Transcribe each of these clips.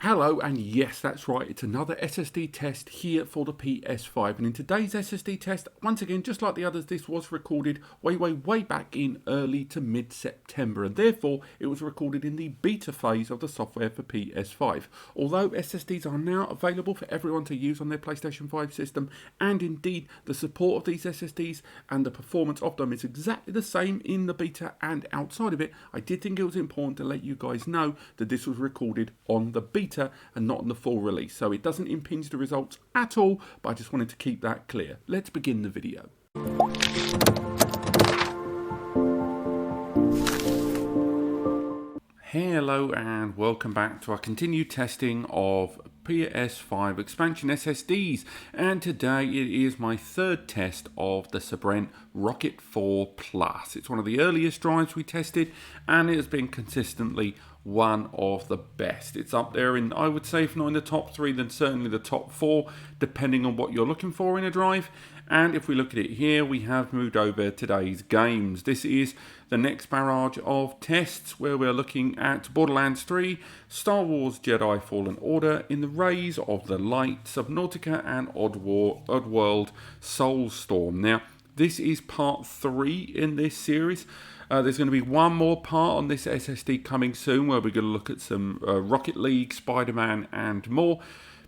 Hello, and yes, that's right, it's another SSD test here for the PS5. And in today's SSD test, once again, just like the others, this was recorded way back in early to mid-September, and therefore it was recorded in the beta phase of the software for PS5. Although SSDs are now available for everyone to use on their PlayStation 5 system, and indeed the support of these SSDs and the performance of them is exactly the same in the beta and outside of it, I did think it was important to let you guys know that this was recorded on the beta and not on the full release, so it doesn't impinge the results at all, but I just wanted to keep that clear. Let's begin the video. Hello and welcome back to our continued testing of PS5 expansion SSDs, and today it is my third test of the Sabrent Rocket 4 Plus. It's one of the earliest drives we tested and it has been consistently one of the best. It's up there in, I would say, if not in the top 3, then certainly the top 4, depending on what you're looking for in a drive. And if we look at it here, we have moved over today's games. This is the next barrage of tests where we're looking at Borderlands 3, Star Wars Jedi Fallen Order, In the Rays of the Light, Subnautica, and Oddworld Soulstorm. Now, this is part 3 in this series. There's going to be one more part on this SSD coming soon where we're going to look at some Rocket League, Spider-Man and more.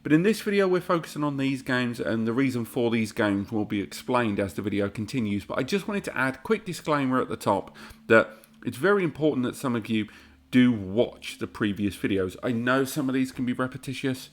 But in this video we're focusing on these games, and the reason for these games will be explained as the video continues. But I just wanted to add a quick disclaimer at the top that it's very important that some of you do watch the previous videos. I know some of these can be repetitious.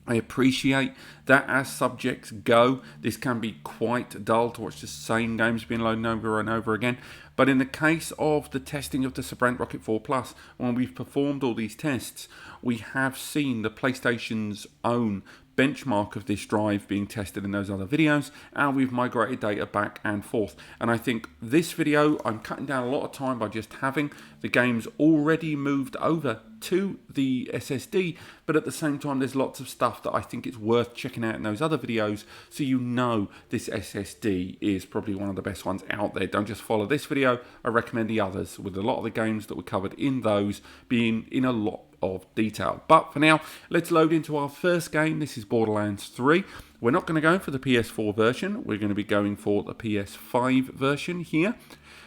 I appreciate that as subjects go, this can be quite dull to watch the same games being loaded over and over again. But in the case of the testing of the Sabrent Rocket 4 Plus, when we've performed all these tests, we have seen the PlayStation's own benchmark of this drive being tested in those other videos, and we've migrated data back and forth. And I think this video, I'm cutting down a lot of time by just having the games already moved over to the SSD, but at the same time there's lots of stuff that I think it's worth checking out in those other videos, so you know this SSD is probably one of the best ones out there. Don't just follow this video, I recommend the others, with a lot of the games that were covered in those being in a lot of detail. But for now, let's load into our first game. This is Borderlands 3. We're not going to go for the PS4 version, we're going to be going for the PS5 version here.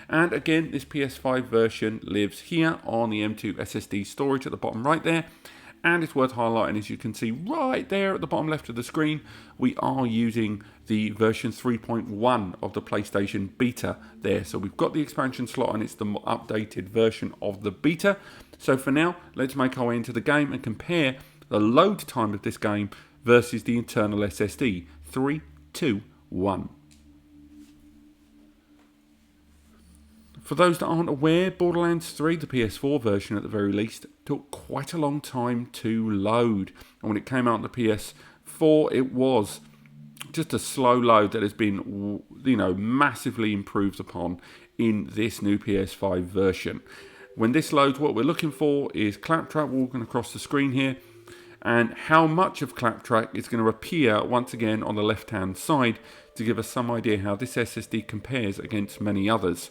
And again, this PS5 version lives here on the M2 SSD storage at the bottom right there. And it's worth highlighting, as you can see right there at the bottom left of the screen, we are using the version 3.1 of the PlayStation Beta there. So we've got the expansion slot and it's the updated version of the beta. So for now, let's make our way into the game and compare the load time of this game versus the internal SSD. 3, 2, 1. For those that aren't aware, Borderlands 3, the PS4 version at the very least, took quite a long time to load. And when it came out on the PS4, it was just a slow load that has been, massively improved upon in this new PS5 version. When this loads, what we're looking for is Claptrap walking across the screen here, and how much of Claptrap is going to appear once again on the left-hand side to give us some idea how this SSD compares against many others.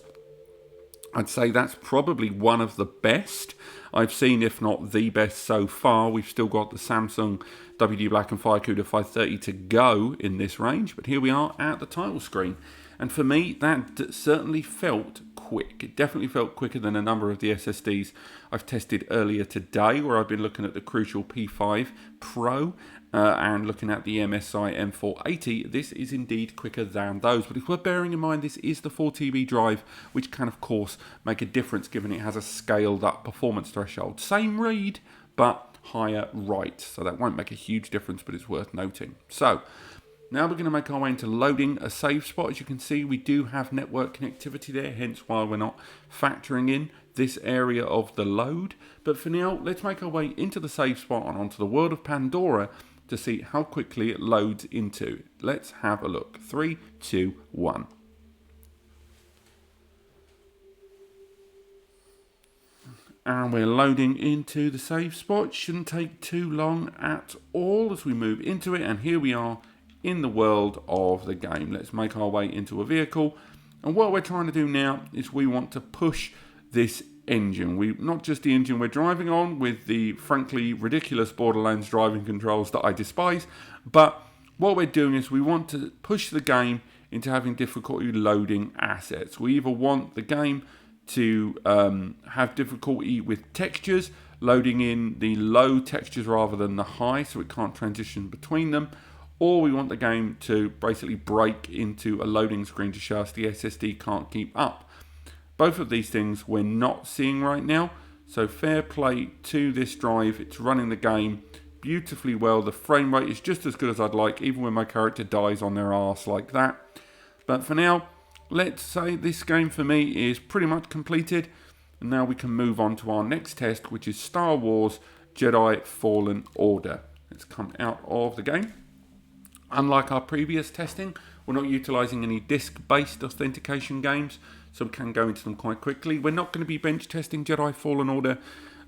I'd say that's probably one of the best I've seen, if not the best so far. We've still got the Samsung WD Black and FireCuda 530 to go in this range, but here we are at the title screen. And for me, that certainly felt quick. It definitely felt quicker than a number of the SSDs I've tested earlier today, where I've been looking at the Crucial P5 Pro and looking at the MSI M480. This is indeed quicker than those, but it's worth bearing in mind this is the 4TB drive, which can of course make a difference given it has a scaled up performance threshold. Same read, but higher write, so that won't make a huge difference, but it's worth noting. So now we're going to make our way into loading a save spot. As you can see, we do have network connectivity there, hence why we're not factoring in this area of the load. But for now, let's make our way into the save spot and onto the world of Pandora to see how quickly it loads into. Let's have a look. 3, 2, 1. And we're loading into the save spot. Shouldn't take too long at all as we move into it. And here we are in the world of the game. Let's make our way into a vehicle. And what we're trying to do now is we want to push this engine. Not just the engine we're driving on with the frankly ridiculous Borderlands driving controls that I despise, but what we're doing is we want to push the game into having difficulty loading assets. We either want the game to have difficulty with textures, loading in the low textures rather than the high, so it can't transition between them, or we want the game to basically break into a loading screen to show us the SSD can't keep up. Both of these things we're not seeing right now, so fair play to this drive. It's running the game beautifully well. The frame rate is just as good as I'd like, even when my character dies on their arse like that. But for now, let's say this game for me is pretty much completed. And now we can move on to our next test, which is Star Wars Jedi Fallen Order. Let's come out of the game. Unlike our previous testing, we're not utilising any disk-based authentication games, so we can go into them quite quickly. We're not going to be bench testing Jedi Fallen Order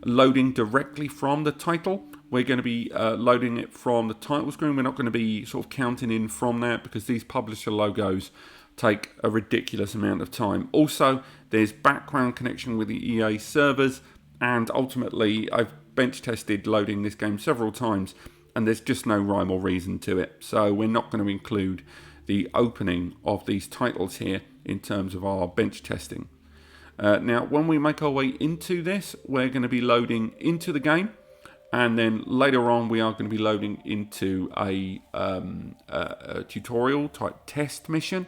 loading directly from the title. We're going to be loading it from the title screen. We're not going to be sort of counting in from that because these publisher logos take a ridiculous amount of time. Also, there's background connection with the EA servers, and ultimately I've bench tested loading this game several times and there's just no rhyme or reason to it. So we're not going to include the opening of these titles here in terms of our bench testing. Now, when we make our way into this, we're going to be loading into the game, and then later on we are going to be loading into a tutorial type test mission,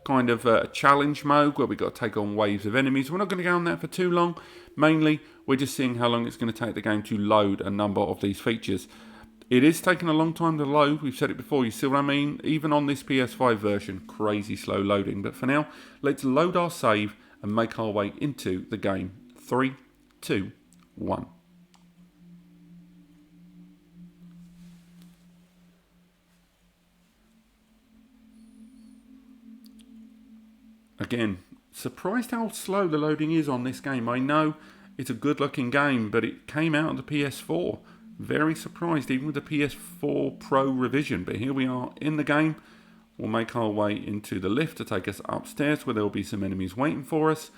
kind of a challenge mode where we've got to take on waves of enemies. We're not going to go on that for too long. Mainly, we're just seeing how long it's going to take the game to load a number of these features. It is taking a long time to load. We've said it before, you see what I mean? Even on this PS5 version, crazy slow loading. But for now, let's load our save and make our way into the game. 3, 2, 1. Again, surprised how slow the loading is on this game. I know it's a good looking game, but it came out on the PS4. Very surprised, even with the PS4 Pro revision. But here we are in the game. We'll make our way into the lift to take us upstairs where there will be some enemies waiting for us.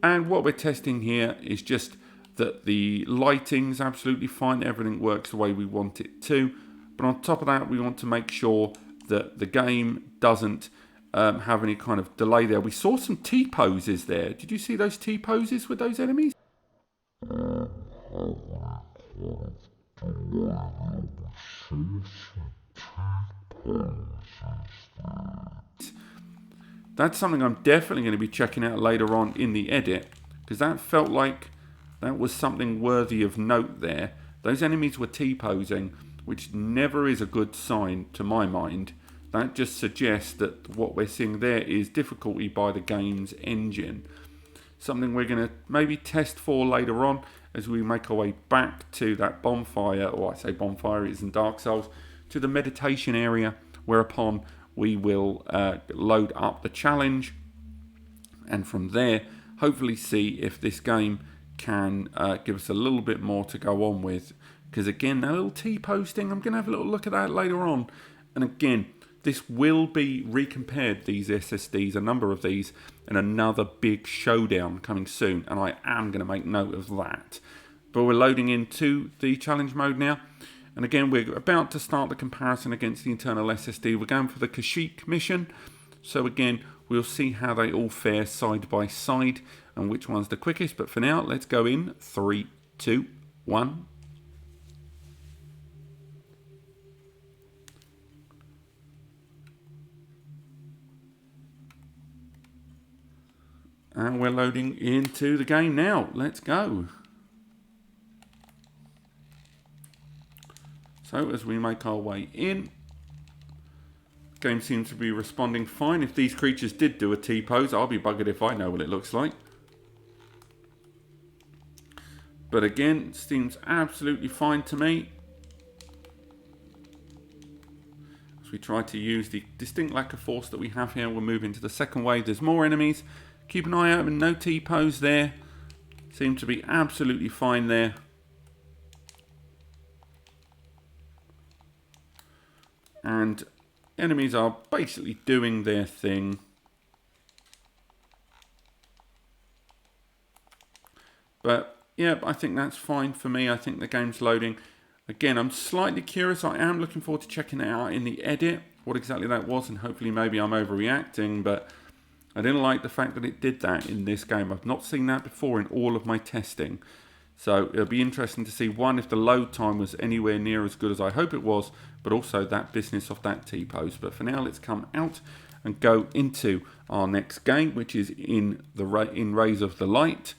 And what we're testing here is just that the lighting's absolutely fine. Everything works the way we want it to. But on top of that, we want to make sure that the game doesn't have any kind of delay there. We saw some T-poses there. Did you see those T-poses with those enemies? That's something I'm definitely going to be checking out later on in the edit, because that felt like that was something worthy of note there. Those enemies were T-posing, which never is a good sign to my mind. That just suggests that what we're seeing there is difficulty by the game's engine. Something we're going to maybe test for later on as we make our way back to that bonfire, or I say bonfire, it's in Dark Souls, to the meditation area, whereupon we will load up the challenge, and from there hopefully see if this game can give us a little bit more to go on with. Because again, that little T-posting, I'm going to have a little look at that later on. And again, this will be recompared, these SSDs, a number of these, and another big showdown coming soon. And I am going to make note of that. But we're loading into the challenge mode now. And again, we're about to start the comparison against the internal SSD. We're going for the Kashyyyk mission. So again, we'll see how they all fare side by side and which one's the quickest. But for now, let's go in 3, 2, 1. And we're loading into the game now. Let's go. So as we make our way in, the game seems to be responding fine. If these creatures did do a T-pose, I'll be buggered if I know what it looks like. But again, it seems absolutely fine to me. As we try to use the distinct lack of force that we have here, we'll move into the second wave. There's more enemies. Keep an eye out, and no T-pose there. Seem to be absolutely fine there. And enemies are basically doing their thing. But yeah, I think that's fine for me. I think the game's loading. Again, I'm slightly curious. I am looking forward to checking it out in the edit, what exactly that was, and hopefully maybe I'm overreacting, but I didn't like the fact that it did that in this game. I've not seen that before in all of my testing. So it'll be interesting to see, one, if the load time was anywhere near as good as I hope it was, but also that business of that T-post. But for now, let's come out and go into our next game, which is in Rays of the Light.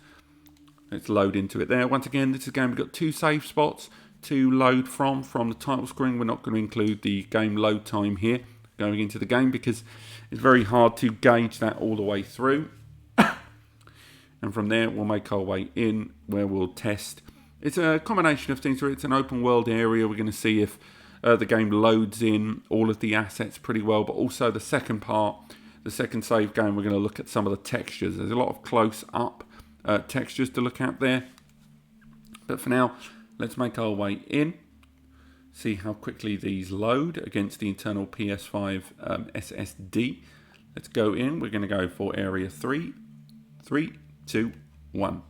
Let's load into it there. Once again, this is a game we've got 2 save spots to load from the title screen. We're not going to include the game load time here going into the game because it's very hard to gauge that all the way through. And from there, we'll make our way in where we'll test. It's a combination of things where it's an open world area. We're going to see if the game loads in all of the assets pretty well, but also the second part, the second save game, we're going to look at some of the textures. There's a lot of close-up textures to look at there. But for now, let's make our way in. See how quickly these load against the internal PS5 SSD. Let's go in. We're going to go for area 3. 3, 2, 1.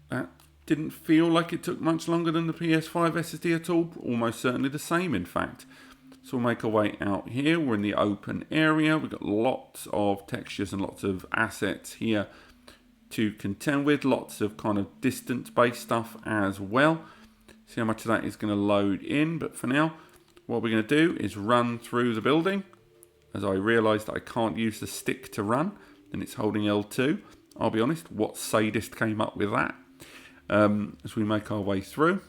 That didn't feel like it took much longer than the PS5 SSD at all. Almost certainly the same, in fact. So we'll make our way out here. We're in the open area. We've got lots of textures and lots of assets here to contend with. Lots of kind of distance-based stuff as well. See how much of that is going to load in. But for now, what we're going to do is run through the building. As I realised that I can't use the stick to run, then it's holding L2. I'll be honest, what sadist came up with that? As we make our way through.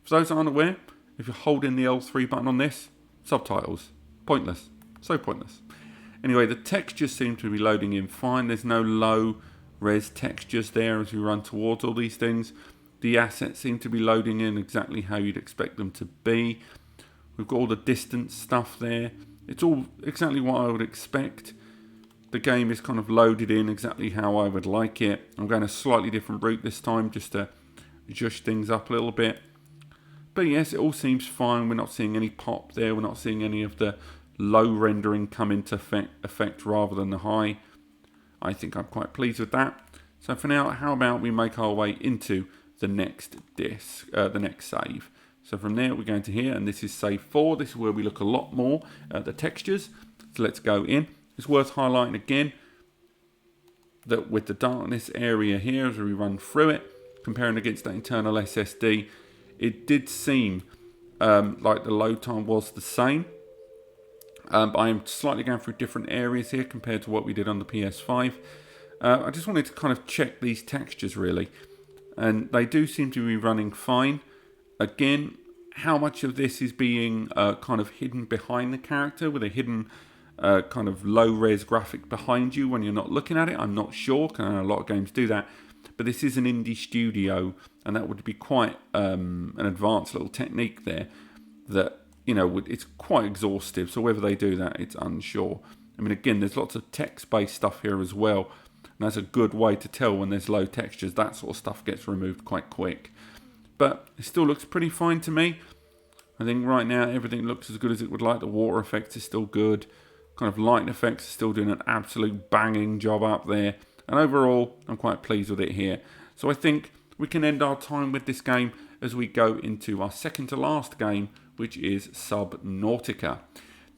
For those that aren't aware, if you're holding the L3 button on this, subtitles. Pointless. So pointless. Anyway, the textures seem to be loading in fine. There's no low res textures there as we run towards all these things. The assets seem to be loading in exactly how you'd expect them to be. We've got all the distance stuff there. It's all exactly what I would expect. The game is kind of loaded in exactly how I would like it. I'm going a slightly different route this time just to adjust things up a little bit. But yes, it all seems fine. We're not seeing any pop there. We're not seeing any of the low rendering come into effect rather than the high. I think I'm quite pleased with that. So for now, how about we make our way into the next the next save. So from there, we're going to here, and this is save 4. This is where we look a lot more at the textures. So let's go in. It's worth highlighting again that with the darkness area here, as we run through it, comparing against that internal SSD, it did seem like the load time was the same. But I am slightly going through different areas here compared to what we did on the PS5. I just wanted to kind of check these textures really. And they do seem to be running fine. Again, how much of this is being kind of hidden behind the character with a hidden kind of low-res graphic behind you when you're not looking at it, I'm not sure. I know a lot of games do that. But this is an indie studio, and that would be quite an advanced little technique there that, you know, it's quite exhaustive. So whether they do that, it's unsure. I mean, again, there's lots of text-based stuff here as well. And that's a good way to tell when there's low textures. That sort of stuff gets removed quite quick. But it still looks pretty fine to me. I think right now everything looks as good as it would like. The water effects is still good. Kind of light effects are still doing an absolute banging job up there. And overall, I'm quite pleased with it here. So I think we can end our time with this game as we go into our second to last game, which is Subnautica.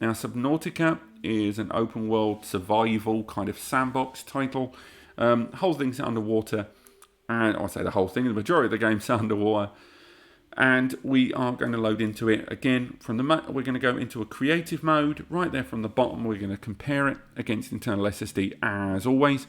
Now, Subnautica is an open world survival kind of sandbox title. The whole thing's underwater. And I say the whole thing, the majority of the game's underwater. And we are going to load into it again from the we're going to go into a creative mode right there from the bottom. We're going to compare it against internal SSD as always.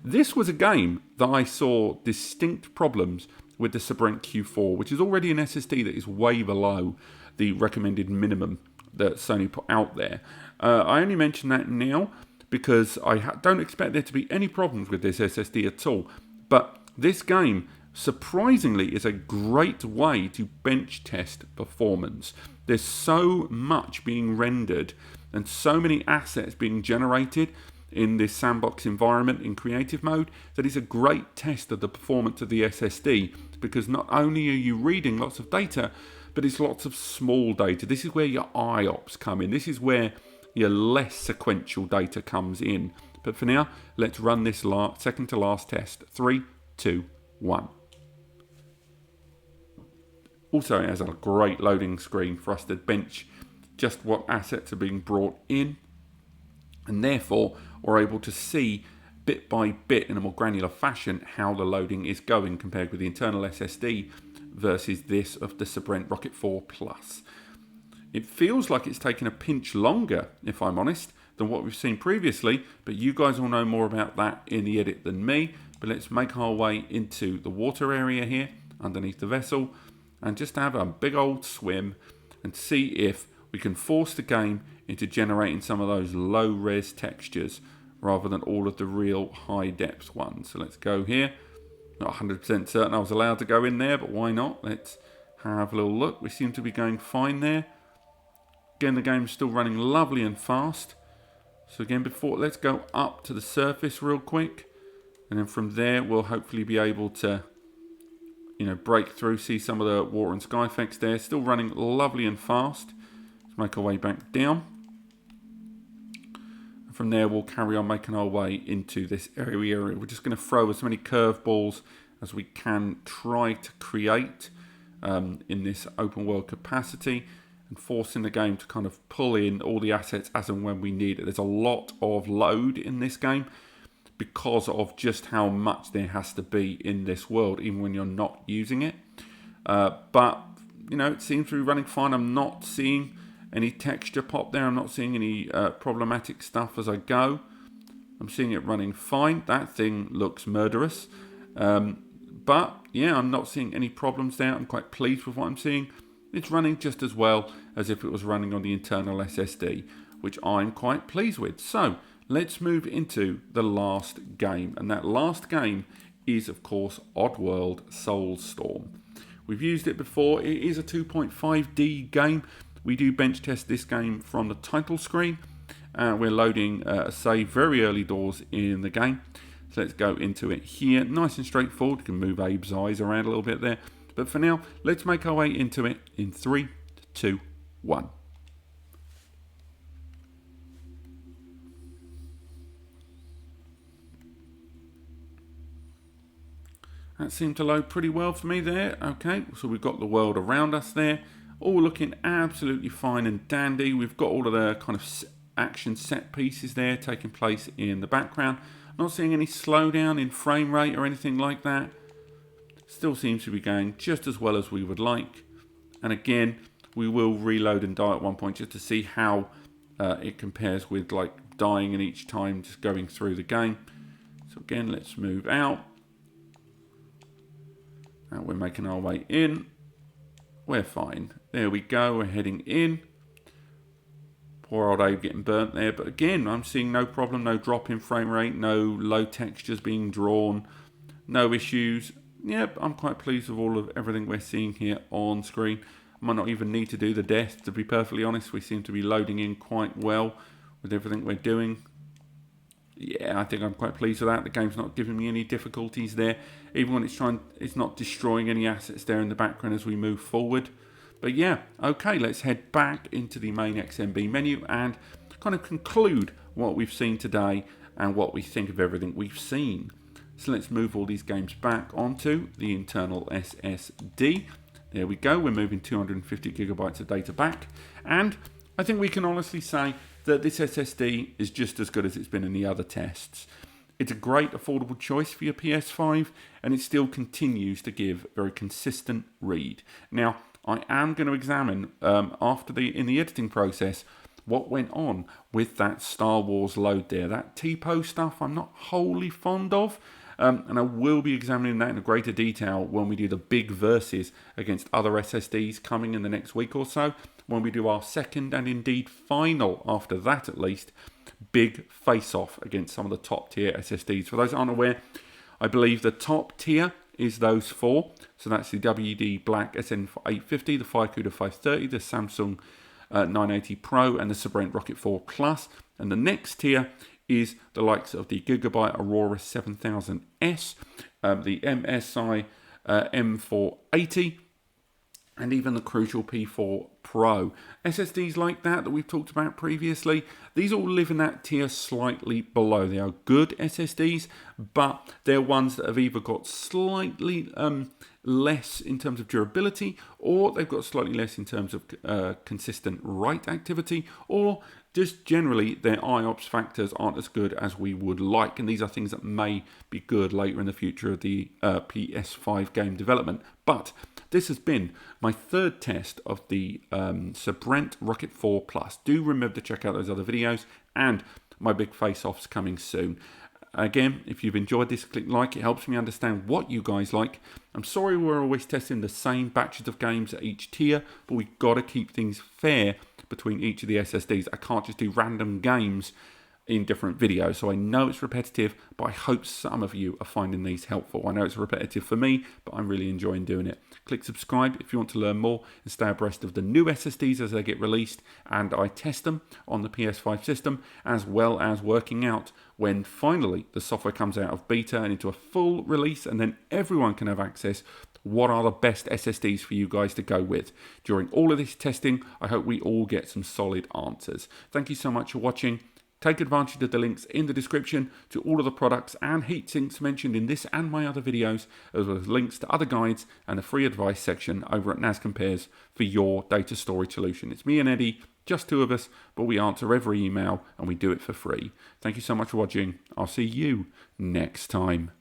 This was a game that I saw distinct problems with the Sabrent Q4, which is already an SSD that is way below the recommended minimum that Sony put out there. I only mention that now because I don't expect there to be any problems with this SSD at all. But this game, surprisingly, is a great way to bench test performance. There's so much being rendered and so many assets being generated in this sandbox environment in creative mode that it's a great test of the performance of the SSD, because not only are you reading lots of data, but it's lots of small data. This is where your IOPS come in. This is where your less sequential data comes in, But for now, let's run this second to last test. 3, 2, 1. Also, it has a great loading screen for us to bench just what assets are being brought in, and therefore we're able to see bit by bit in a more granular fashion how the loading is going compared with the internal SSD versus this of the Sabrent Rocket 4 Plus. It feels like it's taken a pinch longer, if I'm honest, than what we've seen previously, but you guys will know more about that in the edit than me. But let's make our way into the water area here underneath the vessel and just have a big old swim and see if we can force the game into generating some of those low res textures rather than all of the real high depth ones. So let's go here. Not 100% certain I was allowed to go in there, but why not? Let's have a little look. We seem to be going fine there. Again, the game's still running lovely and fast. So again, let's go up to the surface real quick. And then from there, we'll hopefully be able to, break through, see some of the water and sky effects there. Still running lovely and fast. Let's make our way back down. And from there, we'll carry on making our way into this area. We're just going to throw as many curveballs as we can try to create in this open world capacity, and forcing the game to kind of pull in all the assets as and when we need it. There's a lot of load in this game because of just how much there has to be in this world, even when you're not using it. But, it seems to be running fine. I'm not seeing any texture pop there. I'm not seeing any problematic stuff as I go. I'm seeing it running fine. That thing looks murderous. But, yeah, I'm not seeing any problems there. I'm quite pleased with what I'm seeing. It's running just as well as if it was running on the internal SSD, which I'm quite pleased with. So let's move into the last game. And that last game is, of course, Oddworld Soulstorm. We've used it before. It is a 2.5D game. We do bench test this game from the title screen. We're loading a save very early doors in the game. So let's go into it here. Nice and straightforward. You can move Abe's eyes around a little bit there. But for now, let's make our way into it in 3, 2, 1. That seemed to load pretty well for me there. Okay, so we've got the world around us there. All looking absolutely fine and dandy. We've got all of the kind of action set pieces there taking place in the background. Not seeing any slowdown in frame rate or anything like that. Still seems to be going just as well as we would like. And again, we will reload and die at one point just to see how it compares with like dying in each time just going through the game. So again, let's move out. And we're making our way in. We're fine. There we go. We're heading in. Poor old Abe getting burnt there. But again, I'm seeing no problem. No drop in frame rate. No low textures being drawn. No issues. Yep, I'm quite pleased with everything we're seeing here on screen. I might not even need to do the death, to be perfectly honest. We seem to be loading in quite well with everything we're doing. Yeah, I think I'm quite pleased with that. The game's not giving me any difficulties there, even when it's not destroying any assets there in the background as we move forward. But yeah, okay, let's head back into the main XMB menu and kind of conclude what we've seen today and what we think of everything we've seen. So let's move all these games back onto the internal SSD. There we go, we're moving 250 gigabytes of data back. And I think we can honestly say that this SSD is just as good as it's been in the other tests. It's a great affordable choice for your PS5, and it still continues to give very consistent read. Now, I am going to examine in the editing process what went on with that Star Wars load there. That TPO stuff I'm not wholly fond of. And I will be examining that in greater detail when we do the big versus against other SSDs coming in the next week or so, when we do our second and indeed final, after that at least, big face-off against some of the top tier SSDs. For those that aren't aware, I believe the top tier is those four. So that's the WD Black SN850, the FireCuda 530, the Samsung 980 Pro, and the Sabrent Rocket 4 Plus. And the next tier is the likes of the Gigabyte Aurora 7000S, the MSI M480, and even the Crucial P4 Pro. SSDs like that we've talked about previously, these all live in that tier slightly below. They are good SSDs, but they're ones that have either got slightly less in terms of durability, or they've got slightly less in terms of consistent write activity, or just generally their IOPS factors aren't as good as we would like. And these are things that may be good later in the future of the PS5 game development. But this has been my third test of the Sabrent Rocket 4 Plus. Do remember to check out those other videos, and my big face-off's coming soon. Again, if you've enjoyed this, click like. It helps me understand what you guys like. I'm sorry we're always testing the same batches of games at each tier, but we've got to keep things fair between each of the SSDs. I can't just do random games in different videos. So I know it's repetitive, but I hope some of you are finding these helpful. I know it's repetitive for me, but I'm really enjoying doing it. Click subscribe if you want to learn more and stay abreast of the new SSDs as they get released, and I test them on the PS5 system, as well as working out when finally the software comes out of beta and into a full release, and then everyone can have access. What are the best SSDs for you guys to go with? During all of this testing, I hope we all get some solid answers. Thank you so much for watching. Take advantage of the links in the description to all of the products and heatsinks mentioned in this and my other videos, as well as links to other guides and a free advice section over at NAS Compares for your data storage solution. It's me and Eddie, just two of us, but we answer every email and we do it for free. Thank you so much for watching. I'll see you next time.